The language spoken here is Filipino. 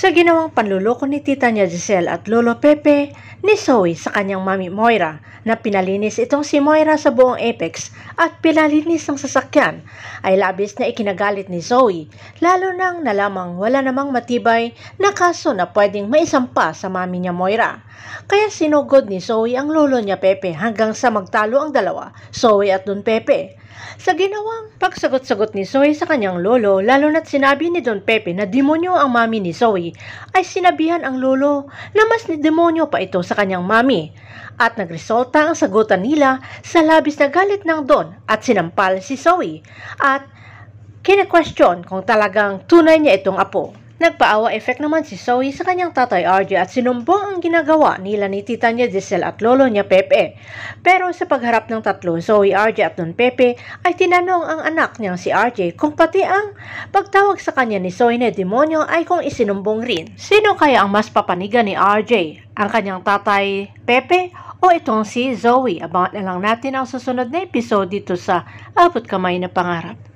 Sa ginawang panluloko ni Tita niya Giselle at Lolo Pepe ni Zoe sa kanyang Mami Moira na pinalinis itong si Moira sa buong Apex at pinalinis ng sasakyan ay labis na ikinagalit ni Zoe, lalo nang nalamang wala namang matibay na kaso na pwedeng maisampa sa mami niya Moira. Kaya sinugod ni Zoe ang lolo niya Pepe hanggang sa magtalo ang dalawa, Zoe at Don Pepe. Sa ginawang pagsagot-sagot ni Zoe sa kanyang lolo, lalo na't sinabi ni Don Pepe na demonyo ang mami ni Zoe, ay sinabihan ang lolo na mas ni demonyo pa ito sa kanyang mami. At nagresulta ang sagutan nila sa labis na galit ng Don at sinampal si Zoe at kine-question kung talagang tunay niya itong apo. Nagpaawa effect naman si Zoe sa kanyang tatay RJ at sinumbong ang ginagawa nila ni tita niya Giselle at lolo niya Pepe. Pero sa pagharap ng tatlo, Zoe, RJ at Don Pepe, ay tinanong ang anak niyang si RJ kung pati ang pagtawag sa kanya ni Zoe na demonyo ay kung isinumbong rin. Sino kaya ang mas papanigan ni RJ? Ang kanyang tatay Pepe o itong si Zoe? Abangan na lang natin ang susunod na episode dito sa Abot Kamay na Pangarap.